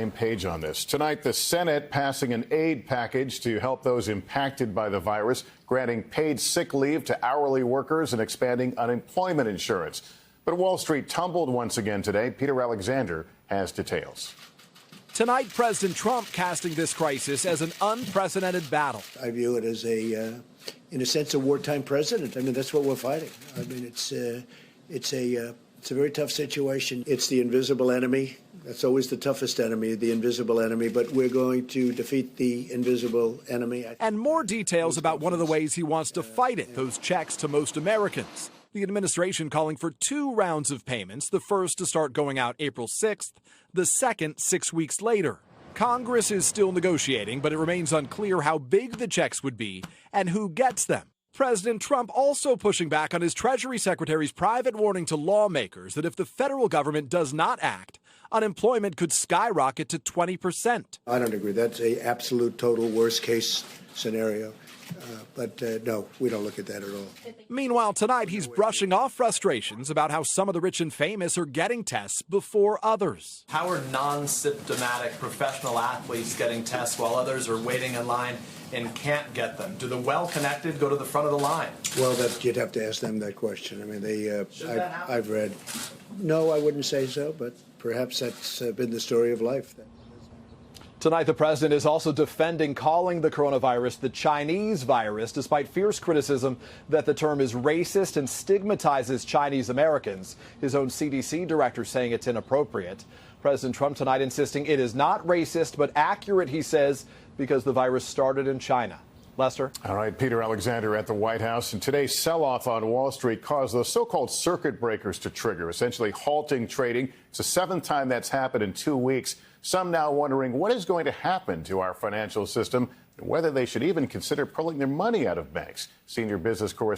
Same page on this. Tonight, the Senate passing an aid package to help those impacted by the virus, granting paid sick leave to hourly workers and expanding unemployment insurance. But Wall Street tumbled once again today. Peter Alexander has details. Tonight, President Trump casting this crisis as an unprecedented battle. I view it as in a sense, a wartime president. I mean, that's what we're fighting. I mean, it's a very tough situation. It's the invisible enemy. That's always the toughest enemy, the invisible enemy. But we're going to defeat the invisible enemy. And more details about one of the ways he wants to fight it, those checks to most Americans. The administration calling for 2 rounds of payments, the first to start going out April 6th, the second 6 weeks later. Congress is still negotiating, but it remains unclear how big the checks would be and who gets them. President Trump also pushing back on his Treasury Secretary's private warning to lawmakers that if the federal government does not act, unemployment could skyrocket to 20%. I don't agree. That's an absolute, total worst-case scenario. But no, we don't look at that at all. Meanwhile, tonight he's brushing off frustrations about how some of the rich and famous are getting tests before others. How are non-symptomatic professional athletes getting tests while others are waiting in line and can't get them? Do the well-connected go to the front of the line? Well, you'd have to ask them that question. I mean, I've read. No, I wouldn't say so, but perhaps that's been the story of life. Tonight, the president is also defending calling the coronavirus the Chinese virus, despite fierce criticism that the term is racist and stigmatizes Chinese Americans. His own CDC director saying it's inappropriate. President Trump tonight insisting it is not racist, but accurate, he says, because the virus started in China. Lester? All right, Peter Alexander at the White House. And today's sell-off on Wall Street caused those so-called circuit breakers to trigger, essentially halting trading. It's the 7th time that's happened in 2 weeks. Some now wondering what is going to happen to our financial system and whether they should even consider pulling their money out of banks. Senior business correspondent